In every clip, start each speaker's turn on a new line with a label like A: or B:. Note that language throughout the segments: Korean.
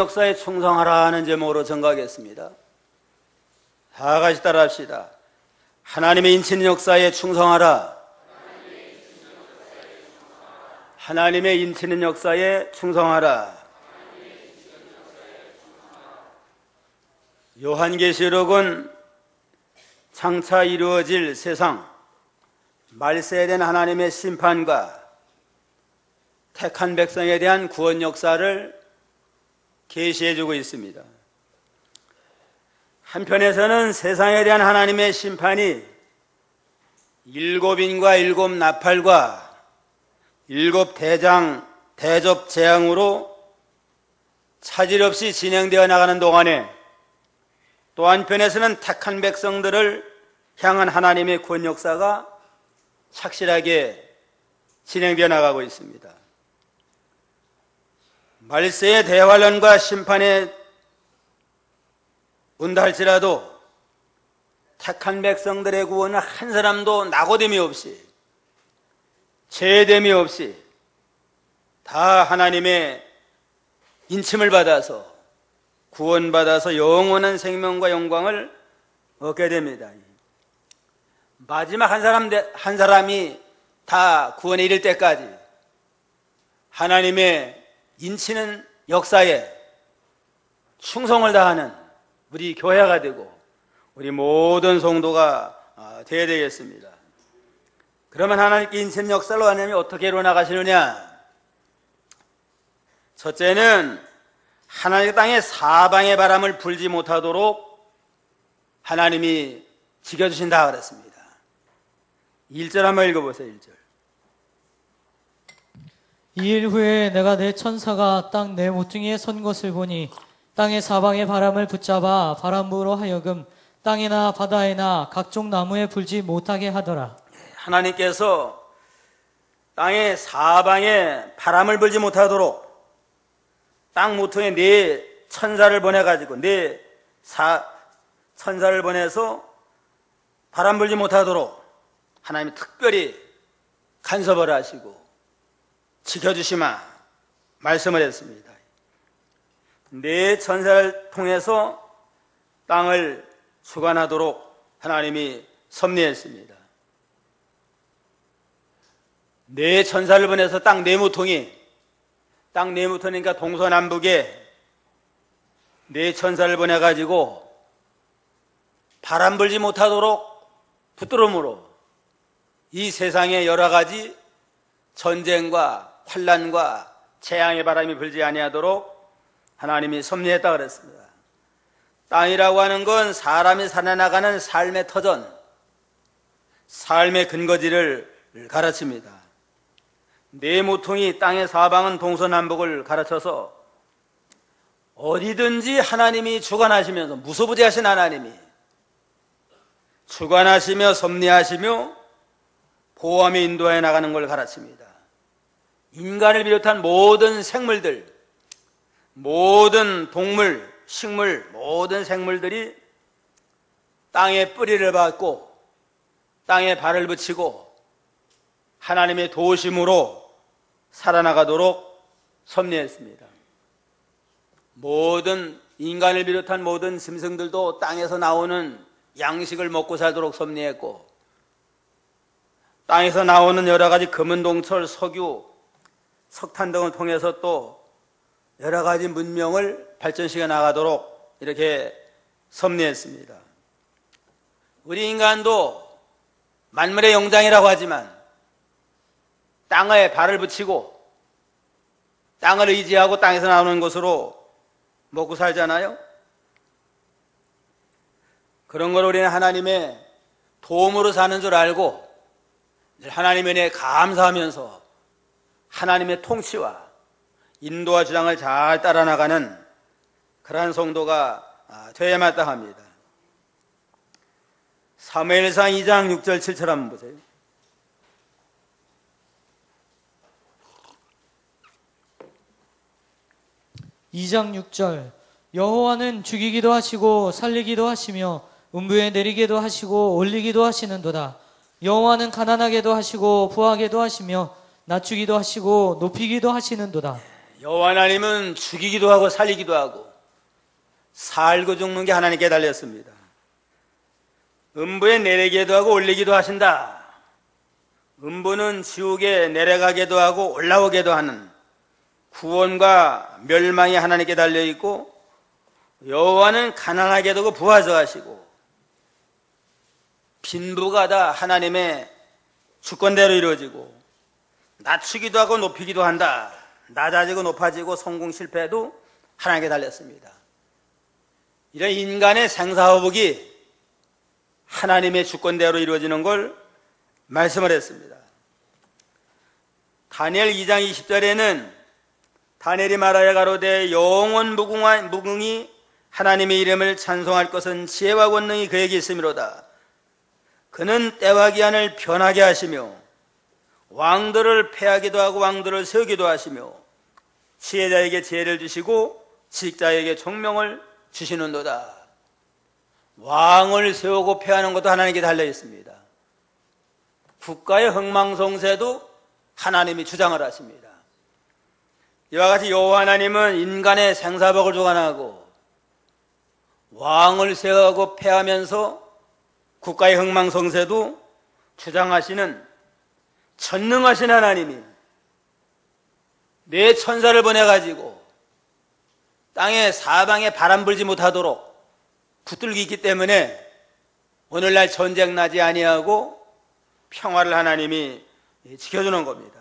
A: 역사에 충성하라는 제목으로 전가하겠습니다. 다 같이 따라합시다. 하나님의 인치는 역사에 충성하라. 하나님의 인치는 역사에 충성하라. 요한계시록은 장차 이루어질 세상, 말세된 하나님의 심판과 택한 백성에 대한 구원 역사를 계시해주고 있습니다. 한편에서는 세상에 대한 하나님의 심판이 일곱인과 일곱 나팔과 일곱 대접 재앙으로 차질 없이 진행되어 나가는 동안에 또 한편에서는 택한 백성들을 향한 하나님의 구원 역사가 착실하게 진행되어 나가고 있습니다. 말세의 대환란과 심판에 온다 할지라도 택한 백성들의 구원은 한 사람도 낙오됨이 없이 제됨이 없이 다 하나님의 인침을 받아서 구원받아서 영원한 생명과 영광을 얻게 됩니다. 마지막 한 사람이 다 구원에 이를 때까지 하나님의 인치는 역사에 충성을 다하는 우리 교회가 되고 우리 모든 성도가 되어야 되겠습니다. 그러면 하나님께 인치는 역사로 하나님이 어떻게 이루어나가시느냐? 첫째는 하나님의 땅에 사방의 바람을 불지 못하도록 하나님이 지켜주신다 그랬습니다. 1절 한번 읽어보세요. 1절.
B: 이일 후에 내가 내 천사가 땅 내 모퉁이에 선 것을 보니 땅의 사방의 바람을 붙잡아 바람부로 하여금 땅이나 바다에나 각종 나무에 불지 못하게 하더라.
A: 하나님께서 땅의 사방에 바람을 불지 못하도록 땅 모퉁이에 네 천사를 보내가지고 천사를 보내서 바람 불지 못하도록 하나님이 특별히 간섭을 하시고 지켜주시마 말씀을 했습니다. 네 천사를 통해서 땅을 주관하도록 하나님이 섭리했습니다. 네 천사를 보내서 땅 네 모퉁이니까 동서남북에 네 천사를 보내가지고 바람 불지 못하도록 붙들음으로 이 세상에 여러 가지 전쟁과 환난과 재앙의 바람이 불지 아니하도록 하나님이 섭리했다 그랬습니다. 땅이라고 하는 건 사람이 살아나가는 삶의 터전, 삶의 근거지를 가르칩니다. 네 모퉁이 땅의 사방은 동서남북을 가르쳐서 어디든지 하나님이 주관하시면서 무소부지하신 하나님이 주관하시며 섭리하시며 보호하며 인도해 나가는 걸 가르칩니다. 인간을 비롯한 모든 생물들, 모든 동물, 식물, 모든 생물들이 땅에 뿌리를 받고 땅에 발을 붙이고 하나님의 도우심으로 살아나가도록 섭리했습니다. 모든 인간을 비롯한 모든 짐승들도 땅에서 나오는 양식을 먹고 살도록 섭리했고 땅에서 나오는 여러 가지 금은동철, 석유, 석탄 등을 통해서 또 여러 가지 문명을 발전시켜 나가도록 이렇게 섭리했습니다. 우리 인간도 만물의 영장이라고 하지만 땅에 발을 붙이고 땅을 의지하고 땅에서 나오는 것으로 먹고 살잖아요. 그런 걸 우리는 하나님의 도움으로 사는 줄 알고 하나님의 은혜에 감사하면서 하나님의 통치와 인도와 주장을 잘 따라 나가는 그러한 성도가 되어야 마땅합니다. 사무엘상 2장 6절 7절 한번 보세요.
B: (2장 6절) 여호와는 죽이기도 하시고 살리기도 하시며 음부에 내리기도 하시고 올리기도 하시는도다. 여호와는 가난하게도 하시고 부하게도 하시며 낮추기도 하시고 높이기도 하시는도다.
A: 여호와 하나님은 죽이기도 하고 살리기도 하고 살고 죽는 게 하나님께 달렸습니다. 음부에 내리기도 하고 올리기도 하신다. 음부는 지옥에 내려가기도 하고 올라오기도 하는 구원과 멸망이 하나님께 달려있고, 여호와는 가난하게 두고 부하져하시고 빈부가 다 하나님의 주권대로 이루어지고, 낮추기도 하고 높이기도 한다. 낮아지고 높아지고 성공 실패도 하나님께 달렸습니다. 이런 인간의 생사화복이 하나님의 주권대로 이루어지는 걸 말씀을 했습니다. 다니엘 2장 20절에는 다니엘이 말하여 가로되 영원 무궁이 하나님의 이름을 찬송할 것은 지혜와 권능이 그에게 있음이로다. 그는 때와 기한을 변하게 하시며 왕들을 패하기도 하고 왕들을 세우기도 하시며 지혜자에게 지혜를 주시고 지식자에게 총명을 주시는도다. 왕을 세우고 패하는 것도 하나님께 달려 있습니다. 국가의 흥망성쇠도 하나님이 주장을 하십니다. 이와 같이 여호와 하나님은 인간의 생사복을 주관하고 왕을 세우고 패하면서 국가의 흥망성쇠도 주장하시는 전능하신 하나님이 내 천사를 보내가지고 땅에 사방에 바람 불지 못하도록 붙들고 있기 때문에 오늘날 전쟁 나지 아니하고 평화를 하나님이 지켜주는 겁니다.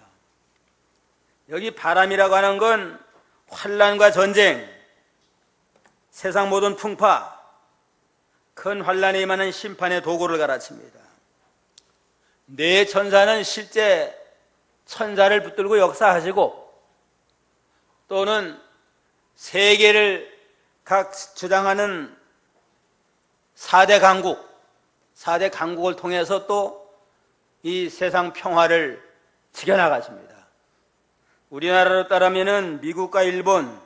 A: 여기 바람이라고 하는 건 환난과 전쟁, 세상 모든 풍파, 큰 환난에 임하는 심판의 도구를 가르칩니다. 내 천사는 실제 천사를 붙들고 역사하시고, 또는 세계를 각 주장하는 4대 강국을 통해서 또 이 세상 평화를 지켜나가십니다. 우리나라로 따르면은 미국과 일본,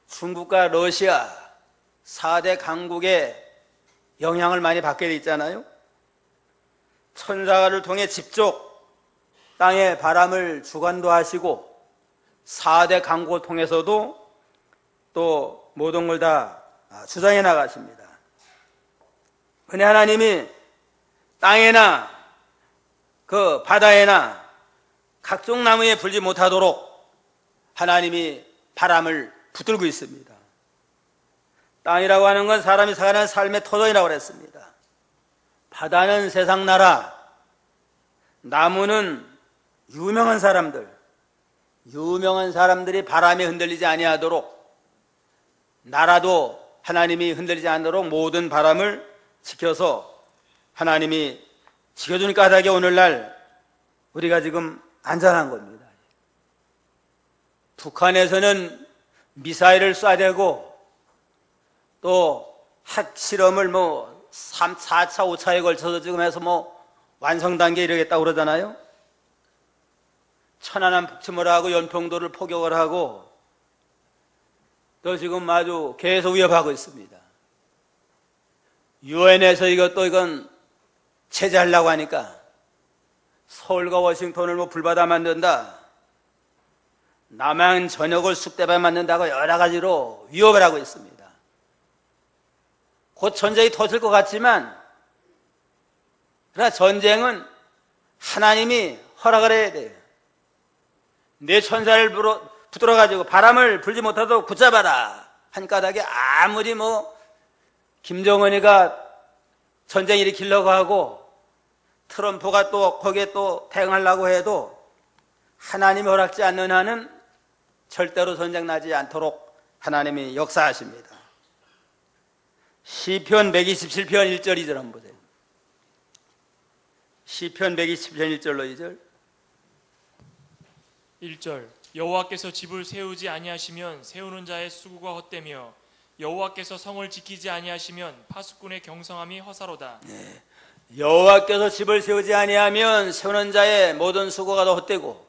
A: 중국과 러시아 4대 강국의 영향을 많이 받게 돼 있잖아요. 천사를 통해 직접 땅의 바람을 주관도 하시고 4대 강국을 통해서도 또 모든 걸 다 주장해 나가십니다. 은혜 하나님이 땅에나 그 바다에나 각종 나무에 불지 못하도록 하나님이 바람을 붙들고 있습니다. 땅이라고 하는 건 사람이 살아가는 삶의 토종이라고 그랬습니다. 바다는 세상 나라, 나무는 유명한 사람들이 바람에 흔들리지 아니하도록, 나라도 하나님이 흔들리지 않도록 모든 바람을 지켜서 하나님이 지켜주는 까닭에 오늘날 우리가 지금 안전한 겁니다. 북한에서는 미사일을 쏴대고 또 핵실험을 4차, 5차에 걸쳐서 지금 해서 완성 단계에 이르겠다고 그러잖아요. 천안함 폭침을 하고 연평도를 포격을 하고 또 지금 아주 계속 위협하고 있습니다. 유엔에서 이건 제재하려고 하니까 서울과 워싱턴을 불바다 만든다, 남한 전역을 쑥대밭 만든다고 여러 가지로 위협을 하고 있습니다. 곧 전쟁이 터질 것 같지만, 그러나 전쟁은 하나님이 허락을 해야 돼요. 내 천사를 붙들어가지고 바람을 불지 못하도록 붙잡아라 한 까닭에 아무리 김정은이가 전쟁 일으키려고 하고 트럼프가 또 거기에 또 대응하려고 해도 하나님이 허락지 않는 한은 절대로 전쟁 나지 않도록 하나님이 역사하십니다. 시편 127편 1절 2절 한번 보세요. 시편 127편 1절로 2절.
C: 1절 여호와께서 집을 세우지 아니하시면 세우는 자의 수고가 헛되며 여호와께서 성을 지키지 아니하시면 파수꾼의 경성함이 허사로다.
A: 네. 여호와께서 집을 세우지 아니하면 세우는 자의 모든 수고가 다 헛되고,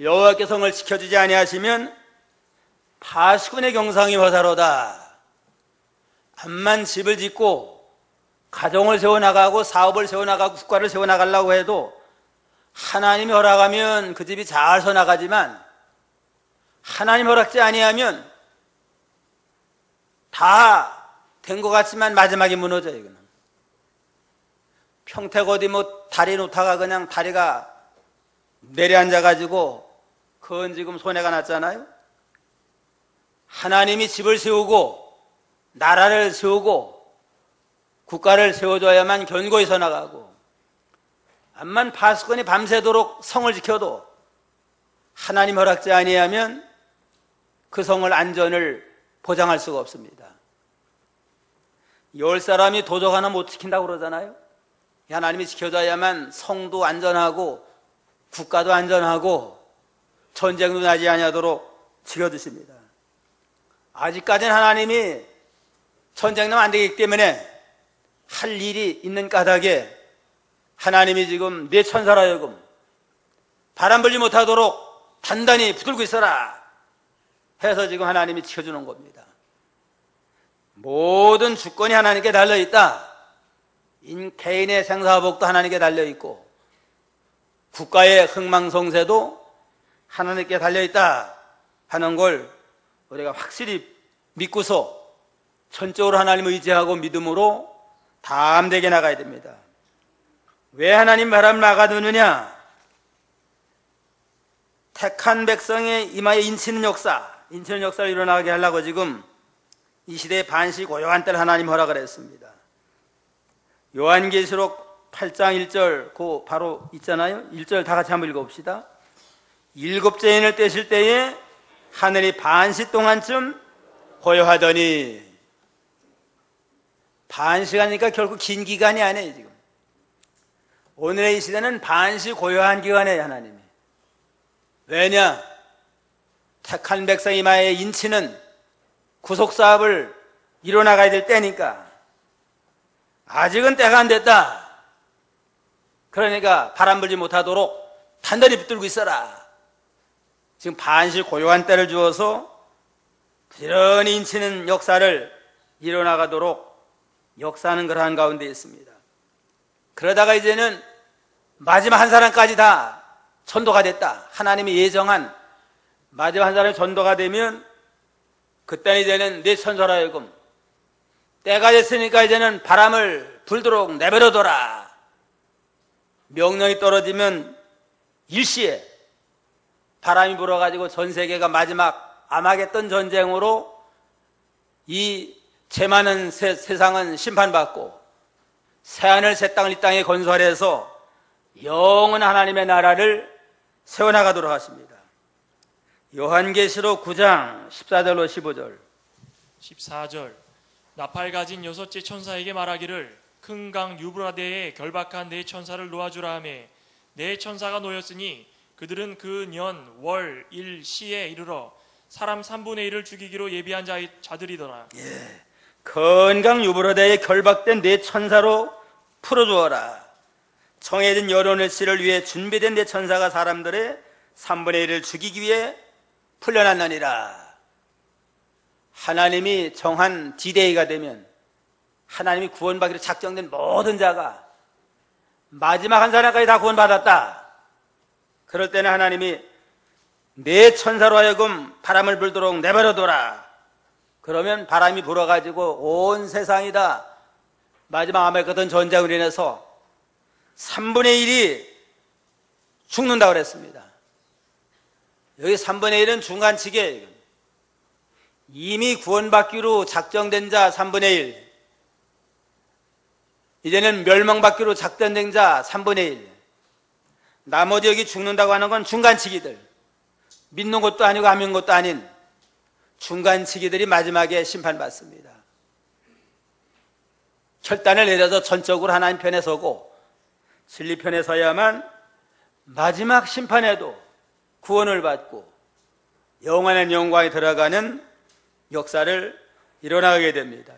A: 여호와께서 성을 지켜주지 아니하시면 파수꾼의 경성이 허사로다. 암만 집을 짓고 가정을 세워나가고 사업을 세워나가고 국가를 세워나가려고 해도 하나님이 허락하면 그 집이 잘 서나가지만 하나님 허락지 아니하면 다 된 것 같지만 마지막에 무너져요. 이거는 평택 어디 뭐 다리 놓다가 그냥 다리가 내려앉아가지고 그건 지금 손해가 났잖아요. 하나님이 집을 세우고 나라를 세우고 국가를 세워줘야만 견고히 서나가고, 암만 파수꾼이 밤새도록 성을 지켜도 하나님 허락지 아니하면 그 성을 안전을 보장할 수가 없습니다. 10사람이 도적 하나 못 지킨다고 그러잖아요. 하나님이 지켜줘야만 성도 안전하고 국가도 안전하고 전쟁도 나지 아니하도록 지켜주십니다. 아직까지는 하나님이 전쟁 나면 안 되기 때문에 할 일이 있는 까닭에 하나님이 지금 내 천사라 하여금 바람 불지 못하도록 단단히 붙들고 있어라 해서 지금 하나님이 지켜주는 겁니다. 모든 주권이 하나님께 달려있다. 개인의 생사복도 하나님께 달려있고 국가의 흥망성쇠도 하나님께 달려있다 하는 걸 우리가 확실히 믿고서 전적으로 하나님을 의지하고 믿음으로 담대하게 나가야 됩니다. 왜 하나님 바람을 막아두느냐? 택한 백성의 이마에 인치는 역사를 일어나게 하려고 지금 이 시대의 반시 고요한 때를 하나님 허락을 했습니다. 요한계시록 8장 1절 그 바로 있잖아요. 1절 다 같이 한번 읽어봅시다. 7째 인을 떼실 때에 하늘이 반시 동안쯤 고요하더니, 반시간이니까 결국 긴 기간이 아니에요. 지금 오늘의 이 시대는 반시 고요한 기간이에요. 하나님이. 왜냐? 택한 백성 이마에 인치는 구속사업을 이뤄나가야 될 때니까. 아직은 때가 안 됐다. 그러니까 바람 불지 못하도록 단단히 붙들고 있어라. 지금 반시 고요한 때를 주어서 부지런히 인치는 역사를 이뤄나가도록 역사하는 그러한 가운데 있습니다. 그러다가 이제는 마지막 한 사람까지 다 전도가 됐다. 하나님이 예정한 마지막 한 사람이 전도가 되면 그때는 이제는 내 천사라 하여금 때가 됐으니까 이제는 바람을 불도록 내버려둬라. 명령이 떨어지면 일시에 바람이 불어가지고 전 세계가 마지막 아마겟돈 전쟁으로 이 죄 많은 세상은 심판받고 새하늘 새 땅을 이 땅에 건설해서 영원한 하나님의 나라를 세워나가도록 하십니다. 요한계시록 9장 14절로 15절.
C: 14절. 나팔 가진 6째 천사에게 말하기를 큰 강 유브라데에 결박한 네 천사를 놓아주라 하매 네 천사가 놓였으니 그들은 그 년, 월, 일, 시에 이르러 사람 3분의 1을 죽이기로 예비한 자들이더라.
A: 건강 유브라데에 결박된 네 천사로 풀어주어라. 정해진 여론의 씨를 위해 준비된 네 천사가 사람들의 3분의 1을 죽이기 위해 풀려났느니라. 하나님이 정한 디데이가 되면 하나님이 구원받기로 작정된 모든 자가 마지막 한 사람까지 다 구원받았다. 그럴 때는 하나님이 네 천사로 하여금 바람을 불도록 내버려둬라. 그러면 바람이 불어가지고 온 세상이 다 마지막 아메겟돈 전쟁으로 인해서 3분의 1이 죽는다고 그랬습니다. 여기 3분의 1은 중간치기예요. 이미 구원받기로 작정된 자 3분의 1, 이제는 멸망받기로 작정된 자 3분의 1, 나머지 여기 죽는다고 하는 건 중간치기들, 믿는 것도 아니고 안 믿는 것도 아닌 중간치기들이 마지막에 심판받습니다. 결단을 내려서 전적으로 하나님 편에 서고 진리 편에 서야만 마지막 심판에도 구원을 받고 영원한 영광에 들어가는 역사를 일어나게 됩니다.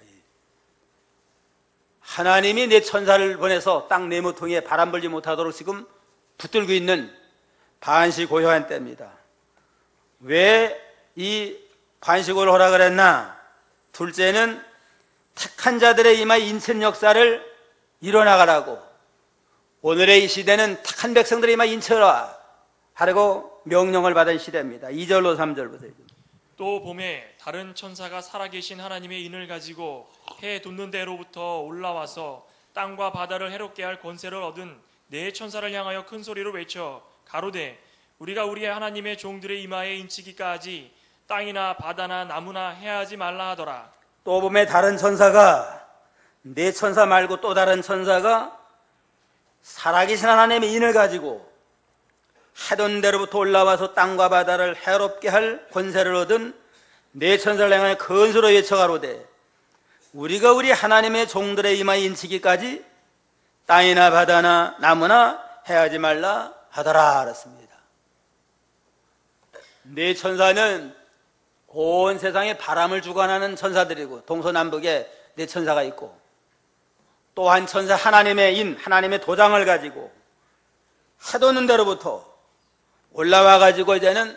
A: 하나님이 내 천사를 보내서 땅 네모통에 바람 불지 못하도록 지금 붙들고 있는 반시 고요한 때입니다. 왜 이 반시고를 허락을 했나? 둘째는 택한 자들의 이마에 인친 역사를 일어나가라고. 오늘의 이 시대는 택한 백성들의 이마에 인쳐라 하라고 명령을 받은 시대입니다. 2절로 3절 보세요.
C: 또 봄에 다른 천사가 살아계신 하나님의 인을 가지고 해 돋는 데로부터 올라와서 땅과 바다를 해롭게 할 권세를 얻은 네 천사를 향하여 큰 소리로 외쳐 가로되 우리가 우리의 하나님의 종들의 이마에 인치기까지 땅이나 바다나 나무나 해하지 말라 하더라.
A: 또 봄에 다른 천사가, 네 천사 말고 또 다른 천사가 살아계신 하나님의 인을 가지고 해돋는 데로부터 올라와서 땅과 바다를 해롭게 할 권세를 얻은 네 천사를 향하여 큰 소리로 외쳐 가로되 우리가 우리 하나님의 종들의 이마에 인치기까지 땅이나 바다나 나무나 해하지 말라 하더라 그랬습니다. 네 천사는 온 세상에 바람을 주관하는 천사들이고 동서남북에 네 천사가 있고 또 한 천사 하나님의 인, 하나님의 도장을 가지고 해돋는 데로부터 올라와 가지고 이제는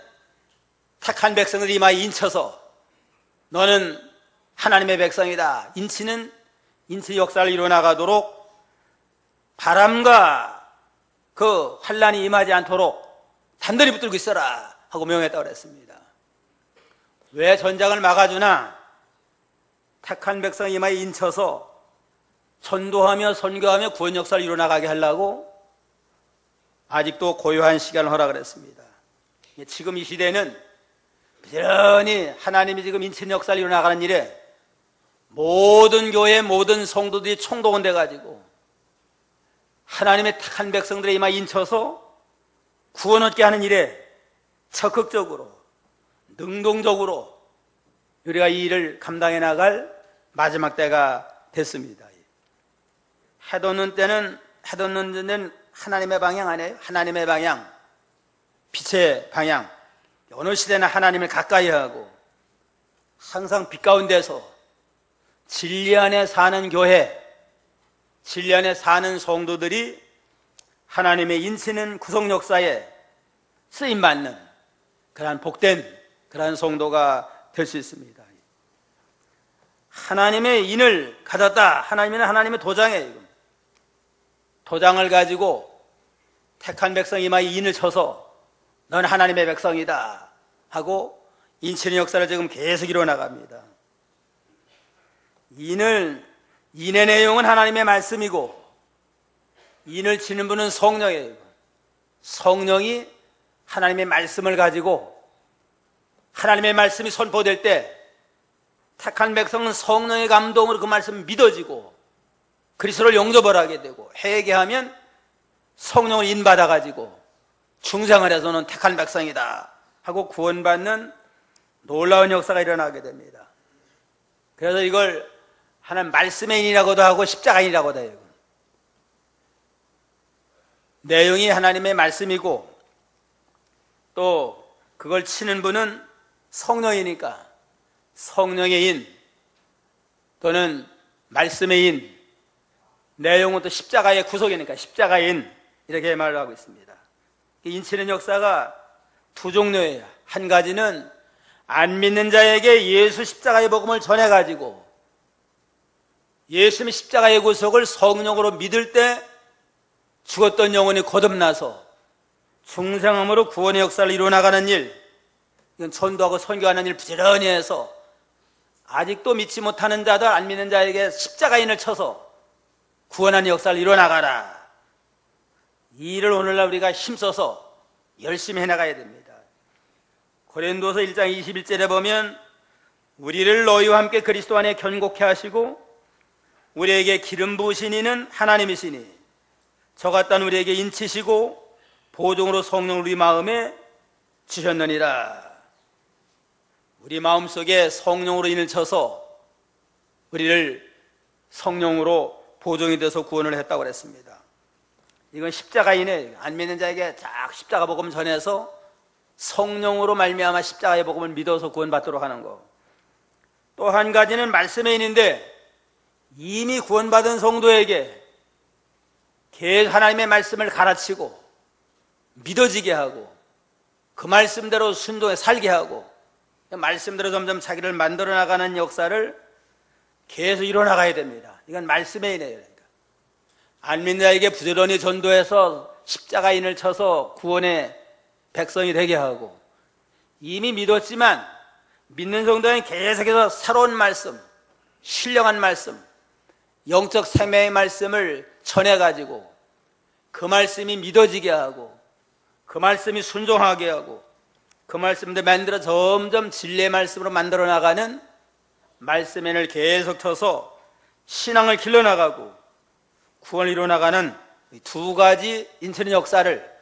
A: 택한 백성들이 이마에 인쳐서 너는 하나님의 백성이다. 인치는 인치 역사를 이루어나가도록 바람과 그 환란이 임하지 않도록 단단히 붙들고 있어라 하고 명했다고 그랬습니다. 왜 전장을 막아주나? 택한 백성 이마에 인쳐서 전도하며 선교하며 구원 역사를 이루어나가게 하려고 아직도 고요한 시간을 허락을 했습니다. 지금 이 시대는 부지런히 하나님이 지금 인친 역사를 이루어나가는 일에 모든 교회 모든 성도들이 총동원돼 가지고 하나님의 택한 백성들의 이마에 인쳐서 구원 얻게 하는 일에 적극적으로 능동적으로 우리가 이 일을 감당해 나갈 마지막 때가 됐습니다. 해돋는 때는 하나님의 방향 아니에요? 하나님의 방향, 빛의 방향. 어느 시대나 하나님을 가까이 하고 항상 빛 가운데서 진리 안에 사는 교회, 진리 안에 사는 성도들이 하나님의 인치는 구속 역사에 쓰임받는 그러한 복된 그러한 성도가 될 수 있습니다. 하나님의 인을 가졌다. 하나님은 하나님의 도장이에요. 도장을 가지고 택한 백성 이마에 인을 쳐서 넌 하나님의 백성이다 하고 인치는 역사를 지금 계속 이루어나갑니다. 인의 내용은 하나님의 말씀이고 인을 치는 분은 성령이에요. 성령이 하나님의 말씀을 가지고 하나님의 말씀이 선포될 때 택한 백성은 성령의 감동으로 그 말씀을 믿어지고 그리스도를 영접을 하게 되고 회개하면 성령을 인받아가지고 중생을 해서는 택한 백성이다 하고 구원받는 놀라운 역사가 일어나게 됩니다. 그래서 이걸 하나님 말씀의 인이라고도 하고 십자가인이라고도 해요. 내용이 하나님의 말씀이고 또 그걸 치는 분은 성령이니까 성령의 인 또는 말씀의 인, 내용은 또 십자가의 구속이니까 십자가의 인 이렇게 말을 하고 있습니다. 인치는 역사가 두 종류예요. 한 가지는 안 믿는 자에게 예수 십자가의 복음을 전해가지고 예수님의 십자가의 구속을 성령으로 믿을 때 죽었던 영혼이 거듭나서 중생함으로 구원의 역사를 이루어나가는 일, 이건 전도하고 선교하는 일 부지런히 해서 아직도 믿지 못하는 자들, 안 믿는 자에게 십자가인을 쳐서 구원하는 역사를 이루어나가라. 이 일을 오늘날 우리가 힘써서 열심히 해나가야 됩니다. 고린도서 1장 21절에 보면 우리를 너희와 함께 그리스도 안에 견고케 하시고 우리에게 기름 부으신 이는 하나님이시니 저 같단 우리에게 인치시고 보증으로 성령을 우리 마음에 주셨느니라. 우리 마음속에 성령으로 인을 쳐서 우리를 성령으로 보증이 돼서 구원을 했다고 그랬습니다. 이건 십자가인에 안 믿는 자에게 쫙 십자가 복음 전해서 성령으로 말미암아 십자가의 복음을 믿어서 구원받도록 하는 거. 또 한 가지는 말씀의 인인데 이미 구원받은 성도에게 계속 하나님의 말씀을 가르치고 믿어지게 하고 그 말씀대로 순종해 살게 하고 말씀대로 점점 자기를 만들어 나가는 역사를 계속 이뤄나가야 됩니다. 이건 말씀의 인이에요. 그러니까 안 믿는 자에게 부지런히 전도해서 십자가인을 쳐서 구원의 백성이 되게 하고, 이미 믿었지만 믿는 정도는 계속해서 새로운 말씀, 신령한 말씀, 영적 생명의 말씀을 전해가지고 그 말씀이 믿어지게 하고 그 말씀이 순종하게 하고 그 말씀들 만들어 점점 진리의 말씀으로 만들어 나가는 말씀엔을 계속 쳐서 신앙을 길러나가고 구원을 이루어나가는 두 가지 인천의 역사를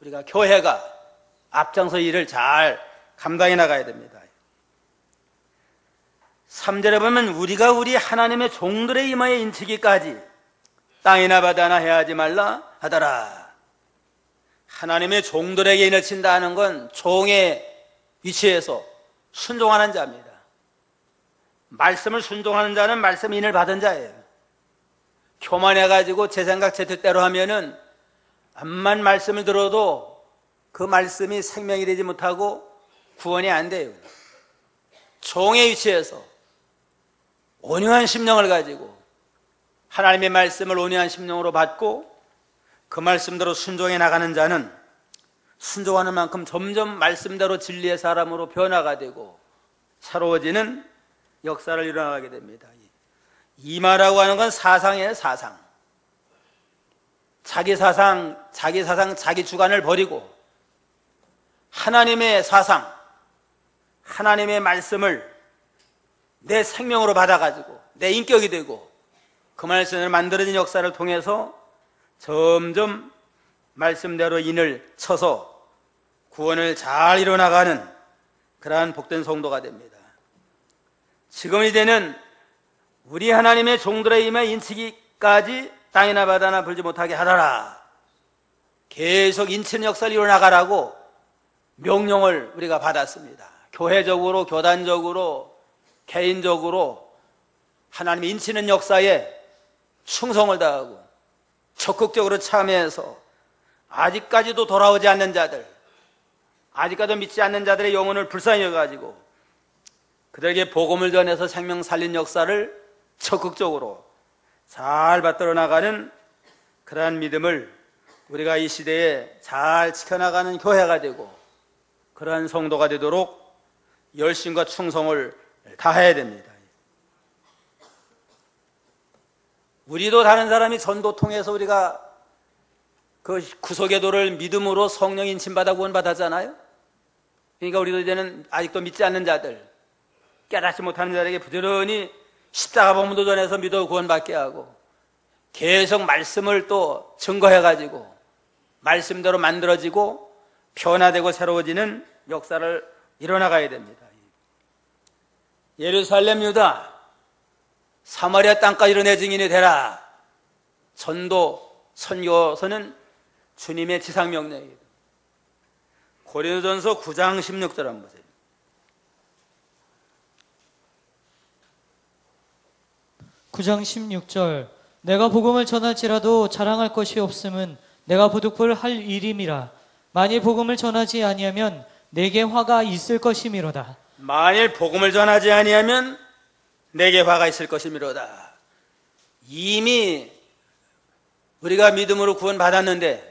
A: 우리가 교회가 앞장서 일을 잘 감당해 나가야 됩니다. 3절에 보면 우리가 우리 하나님의 종들의 임하에 인치기까지 땅이나 바다나 해하지 말라 하더라. 하나님의 종들에게 인을 친다는 건 종의 위치에서 순종하는 자입니다. 말씀을 순종하는 자는 말씀 인을 받은 자예요. 교만해가지고 제 생각 제 뜻대로 하면은 암만 말씀을 들어도 그 말씀이 생명이 되지 못하고 구원이 안 돼요. 종의 위치에서 온유한 심령을 가지고 하나님의 말씀을 온유한 심령으로 받고 그 말씀대로 순종해 나가는 자는 순종하는 만큼 점점 말씀대로 진리의 사람으로 변화가 되고 새로워지는 역사를 일어나게 됩니다. 이마라고 하는 건 사상이에요. 사상. 자기 사상, 자기 주관을 버리고 하나님의 사상, 하나님의 말씀을 내 생명으로 받아가지고 내 인격이 되고 그 말씀을 만들어진 역사를 통해서 점점 말씀대로 인을 쳐서 구원을 잘 이뤄나가는 그러한 복된 성도가 됩니다. 지금 이제는 우리 하나님의 종들의 임에 인치기까지 땅이나 바다나 불지 못하게 하라라. 계속 인치는 역사를 이뤄나가라고 명령을 우리가 받았습니다. 교회적으로, 교단적으로, 개인적으로 하나님이 인치는 역사에 충성을 다하고 적극적으로 참여해서 아직까지도 돌아오지 않는 자들, 아직까지도 믿지 않는 자들의 영혼을 불쌍히 여겨가지고 그들에게 복음을 전해서 생명 살린 역사를 적극적으로 잘 받들어 나가는 그러한 믿음을 우리가 이 시대에 잘 지켜나가는 교회가 되고 그러한 성도가 되도록 열심과 충성을 다해야 됩니다. 우리도 다른 사람이 전도 통해서 우리가 그 구속의도를 믿음으로 성령 인침받아 구원받았잖아요. 그러니까 우리도 이제는 아직도 믿지 않는 자들, 깨닫지 못하는 자에게 부지런히 십자가 복음도 전해서 믿어 구원받게 하고 계속 말씀을 또 증거해가지고 말씀대로 만들어지고 변화되고 새로워지는 역사를 이뤄나가야 됩니다. 예루살렘 유다 사마리아 땅까지로 내 증인이 되라. 전도 선교서는 주님의 지상명령입니다. 고린도전서 9장 16절 한번 보세요.
B: (9장 16절) 내가 복음을 전할지라도 자랑할 것이 없음은 내가 부득불 할 일임이라. 만일 복음을 전하지 아니하면 내게 화가 있을 것이미로다.
A: 만일 복음을 전하지 아니하면 내게 화가 있을 것이미로다. 이미 우리가 믿음으로 구원받았는데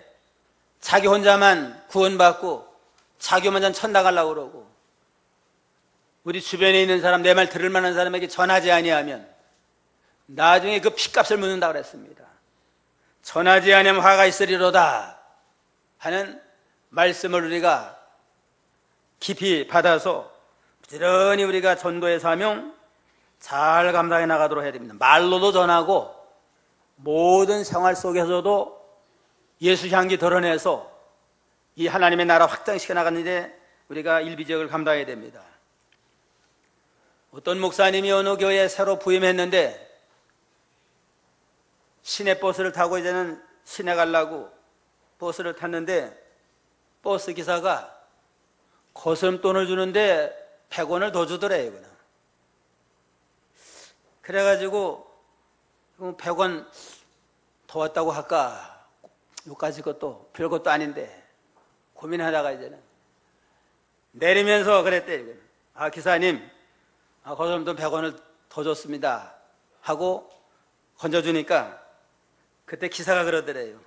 A: 자기 혼자만 구원받고 자기 혼자만 천당 가려고 그러고 우리 주변에 있는 사람, 내 말 들을 만한 사람에게 전하지 아니하면 나중에 그 핏값을 묻는다고 그랬습니다. 전하지 아니하면 화가 있으리로다 하는 말씀을 우리가 깊이 받아서 부지런히 우리가 전도의 사명 잘 감당해 나가도록 해야 됩니다. 말로도 전하고 모든 생활 속에서도 예수 향기 드러내서 이 하나님의 나라 확장시켜 나가는 일에 우리가 일비적을 감당해야 됩니다. 어떤 목사님이 어느 교회에 새로 부임했는데 시내 버스를 타고 이제는 시내 가려고 버스를 탔는데 버스 기사가 거스름돈을 주는데 100원을 더 주더래요. 그래가지고 100원 더 왔다고 할까? 요까지 것도 별것도 아닌데 고민하다가 이제는 내리면서 그랬대요. 아, 기사님, 거스름돈 100원을 더 줬습니다 하고 건져주니까 그때 기사가 그러더래요.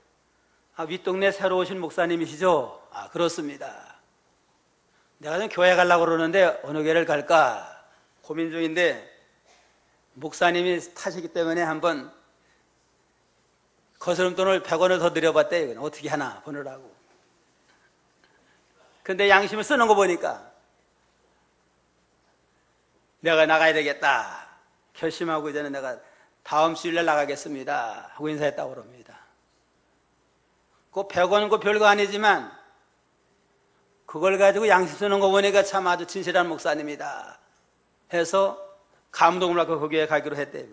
A: 윗동네 새로 오신 목사님이시죠? 그렇습니다. 내가 좀 교회 가려고 그러는데 어느 교회를 갈까 고민 중인데 목사님이 타시기 때문에 한번 거스름돈을 100원을 더 드려봤대요. 어떻게 하나 보느라고. 근데 양심을 쓰는 거 보니까 내가 나가야 되겠다 결심하고 이제는 내가 다음 주일날 나가겠습니다 하고 인사했다고 그럽니다. 그 100원 그 별거 아니지만 그걸 가지고 양심 쓰는 거 보니까 참 아주 진실한 목사님이다 해서 감동을 받고 거기에 가기로 했대요.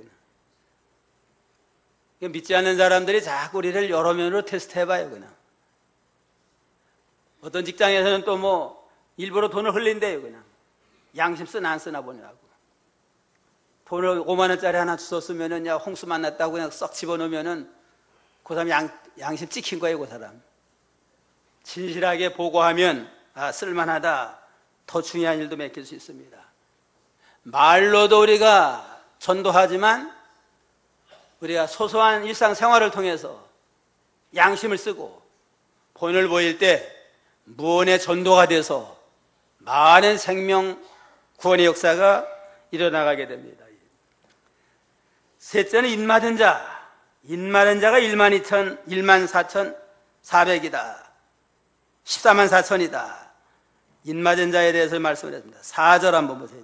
A: 믿지 않는 사람들이 자꾸 우리를 여러 면으로 테스트해봐요. 그냥 어떤 직장에서는 또 뭐 일부러 돈을 흘린대요. 그냥 양심 쓰나 안 쓰나 보느라고. 돈을 5만 원짜리 하나 주웠으면은 야 홍수 만났다고 그냥 썩 집어넣으면은 그 사람 양심 찍힌 거예요. 그 사람 진실하게 보고하면 쓸만하다. 더 중요한 일도 맡길 수 있습니다. 말로도 우리가 전도하지만 우리가 소소한 일상생활을 통해서 양심을 쓰고 본을 보일 때 무언의 전도가 돼서 많은 생명 구원의 역사가 일어나가게 됩니다. 셋째는 인맞은 자. 인맞은 자가 14,400이다. 144,000이다. 인맞은 자에 대해서 말씀을 했습니다. 4절 한번 보세요.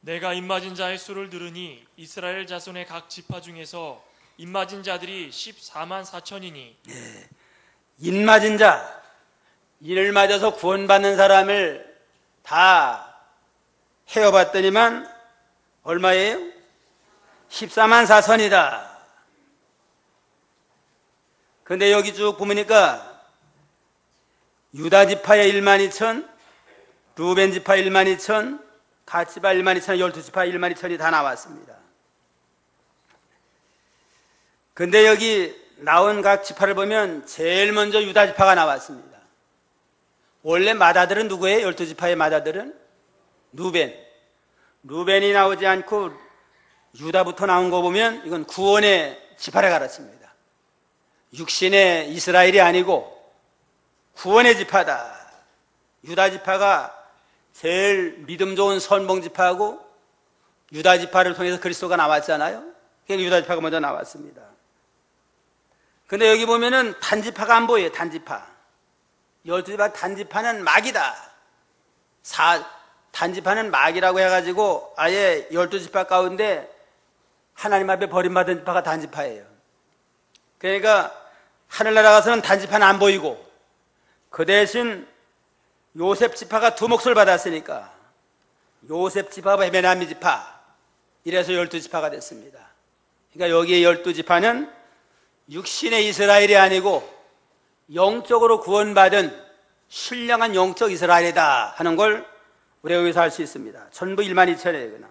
C: 내가 인맞은 자의 수를 들으니 이스라엘 자손의 각 지파 중에서 인맞은 자들이 14만 4천이니
A: 인맞은 자, 인을 맞아서 구원받는 사람을 다 헤어봤더니만 얼마예요? 14만 4천이다. 근데 여기 쭉 보니까 유다 지파의 1만 2천, 루벤 지파 1만 2천, 갓 지파 1만 2천, 12지파 1만 2천이 다 나왔습니다. 근데 여기 나온 각 지파를 보면 제일 먼저 유다 지파가 나왔습니다. 원래 맏아들은 누구예요? 12지파의 맏아들은? 루벤이 나오지 않고 유다부터 나온 거 보면 이건 구원의 지파를 가르칩니다. 육신의 이스라엘이 아니고 구원의 지파다. 유다 지파가 제일 믿음 좋은 선봉 지파하고 유다 지파를 통해서 그리스도가 나왔잖아요. 그러니까 유다 지파가 먼저 나왔습니다. 근데 여기 보면은 단지파가 안 보여요. 단지파. 12지파 단지파는 막이다. 단지파는 막이라고 해가지고 아예 12지파 가운데 하나님 앞에 버림받은 지파가 단지파예요. 그러니까 하늘나라 가서는 단지파는 안 보이고 그 대신 요셉 지파가 두 몫을 받았으니까 요셉 지파와 베냐민 지파 이래서 12지파가 됐습니다. 그러니까 여기에 12지파는 육신의 이스라엘이 아니고 영적으로 구원받은 신령한 영적 이스라엘이다 하는 걸 우리가 여기서 알 수 있습니다. 전부 1만 2천이에요.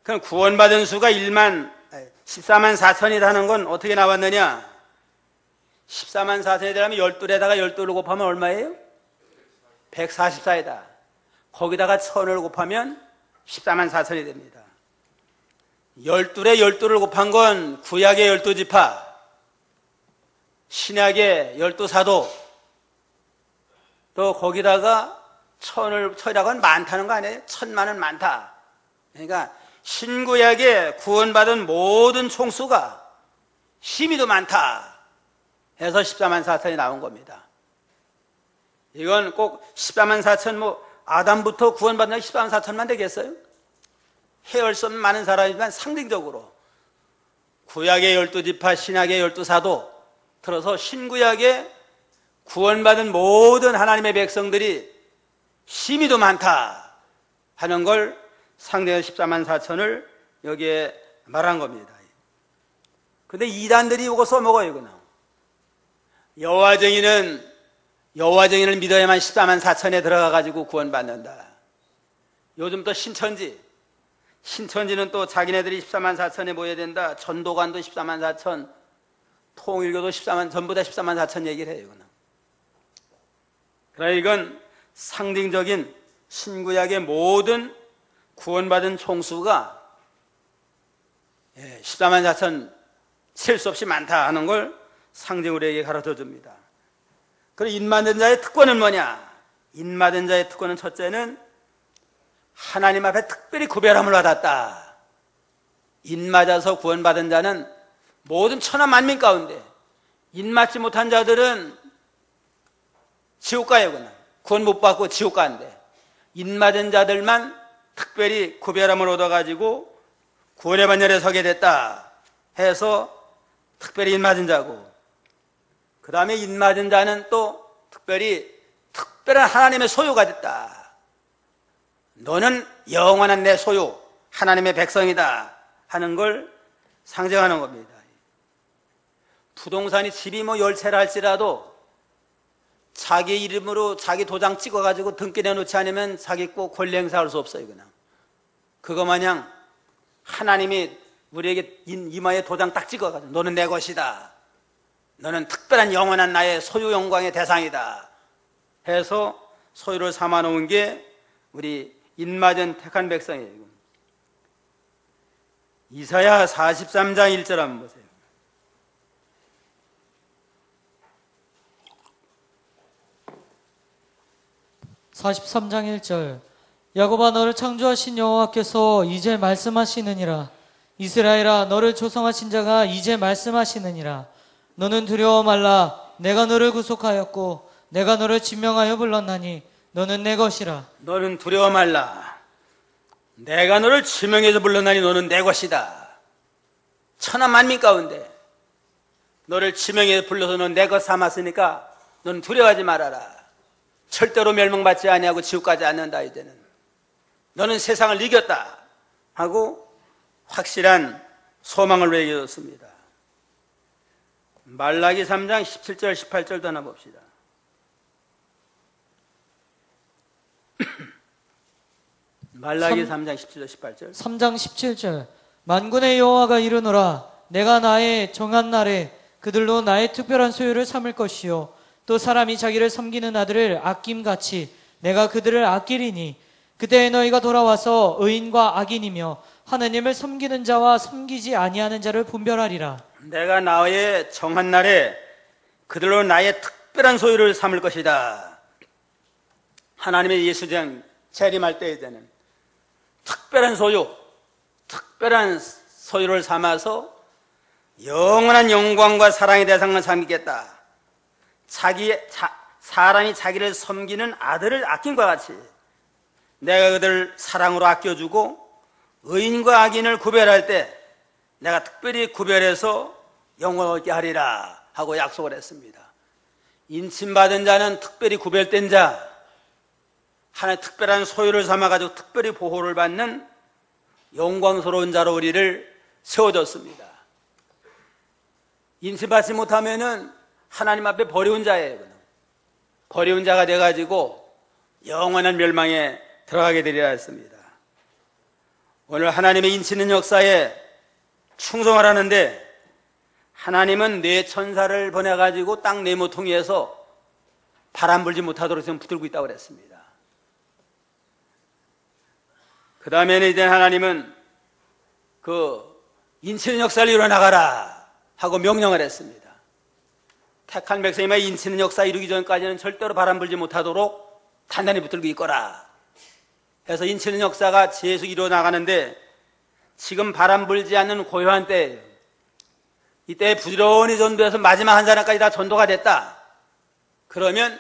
A: 그럼 구원받은 수가 14만 4천이다 하는 건 어떻게 나왔느냐? 14만 4천이 되려면 12에다가 12를 곱하면 얼마예요? 144이다. 거기다가 1000을 곱하면 14만 4천이 됩니다. 12에 12를 곱한 건 구약의 12지파, 신약의 12사도, 또 거기다가 1000이라고 하면 많다는 거 아니에요? 1000만은 많다. 그러니까 신구약의 구원받은 모든 총수가 심히도 많다 해서 14만 4천이 나온 겁니다. 이건 꼭 14만 4천 아담부터 구원받는 14만 4천만 되겠어요? 헤어할 수 없는 많은 사람이지만 상징적으로 구약의 12지파, 신약의 12사도 들어서 신구약의 구원받은 모든 하나님의 백성들이 심히도 많다 하는 걸 상대의 14만 4천을 여기에 말한 겁니다. 근데 이단들이 이거 써먹어요. 이거는 여호와정의를 믿어야만 14만 4천에 들어가가지고 구원받는다. 요즘 또 신천지는 또 자기네들이 14만 4천에 모여야 된다. 전도관도 14만 4천, 통일교도 14만, 전부 다 14만 4천 얘기를 해요. 이거는. 그러나 이건 상징적인 신구약의 모든 구원받은 총수가 14만 4천 셀 수 없이 많다 하는 걸 상징 우리에게 가르쳐 줍니다. 그럼 인맞은 자의 특권은 뭐냐? 인맞은 자의 특권은 첫째는 하나님 앞에 특별히 구별함을 받았다. 인맞아서 구원받은 자는 모든 천하 만민 가운데 인맞지 못한 자들은 지옥 가요. 그냥 구원 못 받고 지옥 가는데, 인맞은 자들만 특별히 구별함을 얻어가지고 구원의 반열에 서게 됐다 해서 특별히 인맞은 자고, 그 다음에 인맞은 자는 또 특별한 하나님의 소유가 됐다. 너는 영원한 내 소유, 하나님의 백성이다 하는 걸 상징하는 겁니다. 부동산이 집이 뭐 10채라 할지라도 자기 이름으로 자기 도장 찍어가지고 등기 내놓지 않으면 자기 꼭 권리 행사할 수 없어요. 그냥 그거 마냥 하나님이 우리에게 이마에 도장 딱 찍어가지고 너는 내 것이다, 너는 특별한 영원한 나의 소유 영광의 대상이다 해서 소유를 삼아 놓은 게 우리 인맞은 택한 백성이에요. 이사야 43장 1절 한번 보세요.
B: (43장 1절) 야곱아, 너를 창조하신 여호와께서 이제 말씀하시느니라. 이스라엘아, 너를 조성하신 자가 이제 말씀하시느니라. 너는 두려워 말라. 내가 너를 구속하였고 내가 너를 지명하여 불렀나니 너는 내 것이라.
A: 너는 두려워 말라. 내가 너를 지명해서 불렀나니 너는 내 것이다. 천하 만민 가운데 너를 지명해서 불러서 너는 내 것 삼았으니까 너는 두려워하지 말아라. 절대로 멸망받지 아니하고 지옥 가지 않는다. 이제는 너는 세상을 이겼다 하고 확실한 소망을 우리에게 줬습니다. 말라기 3장 17절 18절도 하나 봅시다. 말라기 3장 17절 18절.
B: 3장 17절 만군의 여호와가 이르노라. 내가 나의 정한 날에 그들로 나의 특별한 소유를 삼을 것이요 또 사람이 자기를 섬기는 아들을 아낌같이 내가 그들을 아끼리니 그때에 너희가 돌아와서 의인과 악인이며 하느님을 섬기는 자와 섬기지 아니하는 자를 분별하리라.
A: 내가 나의 정한 날에 그들로 나의 특별한 소유를 삼을 것이다. 하나님의 예수장 재림할 때에 되는 특별한 소유를 삼아서 영원한 영광과 사랑의 대상을 삼겠다. 사람이 자기를 섬기는 아들을 아낀 것 같이 내가 그들을 사랑으로 아껴주고 의인과 악인을 구별할 때 내가 특별히 구별해서 영광을 얻게 하리라 하고 약속을 했습니다. 인침받은 자는 특별히 구별된 자, 하나의 특별한 소유를 삼아가지고 특별히 보호를 받는 영광스러운 자로 우리를 세워줬습니다. 인침받지 못하면은 하나님 앞에 버려운 자예요. 버려운 자가 돼가지고 영원한 멸망에 들어가게 되리라 했습니다. 오늘 하나님의 인치는 역사에 충성하라는데 하나님은 네 천사를 보내가지고 땅 네모퉁이에서 바람 불지 못하도록 지금 붙들고 있다고 그랬습니다. 그 다음에는 이제 하나님은 그 인치는 역사를 이뤄나가라 하고 명령을 했습니다. 택한 백성이면 인치는 역사 이루기 전까지는 절대로 바람 불지 못하도록 단단히 붙들고 있거라 해서 인치는 역사가 계속 이뤄나가는데 지금 바람 불지 않는 고요한 때예요. 이때 부지런히 전도해서 마지막 한 사람까지 다 전도가 됐다. 그러면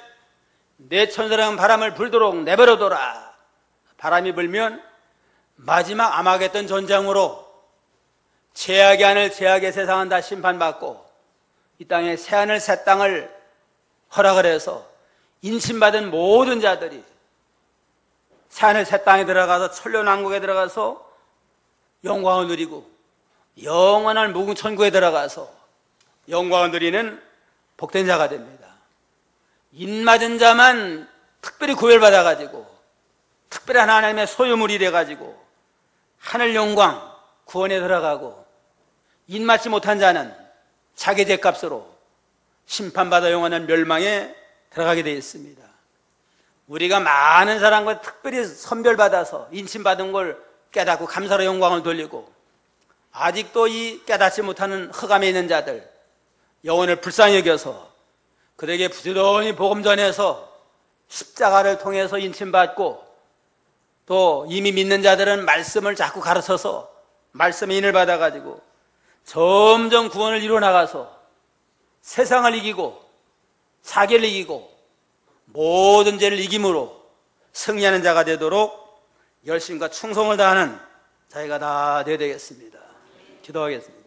A: 내 천사랑 바람을 불도록 내버려둬라. 바람이 불면 마지막 아마겟돈 전쟁으로 죄악의 하늘 죄악의 세상은 다 심판받고 이 땅에 새하늘 새 땅을 허락을 해서 인침받은 모든 자들이 새하늘 새 땅에 들어가서 천년왕국에 들어가서 영광을 누리고 영원한 무궁천국에 들어가서 영광을 누리는 복된 자가 됩니다. 인맞은 자만 특별히 구별받아가지고 특별한 하나님의 소유물이 돼가지고 하늘 영광 구원에 들어가고, 인맞지 못한 자는 자기 죄값으로 심판받아 영원한 멸망에 들어가게 되어 있습니다. 우리가 많은 사람과 특별히 선별받아서 인침받은 걸 깨닫고 감사로 영광을 돌리고, 아직도 이 깨닫지 못하는 흑암에 있는 자들, 영혼을 불쌍히 여겨서 그들에게 부지런히 복음 전해서 십자가를 통해서 인침받고 또 이미 믿는 자들은 말씀을 자꾸 가르쳐서 말씀의 인을 받아가지고 점점 구원을 이루어 나가서 세상을 이기고 자기를 이기고 모든 죄를 이김으로 승리하는 자가 되도록 열심과 충성을 다하는 저희가 다 되어야 되겠습니다. 기도하겠습니다.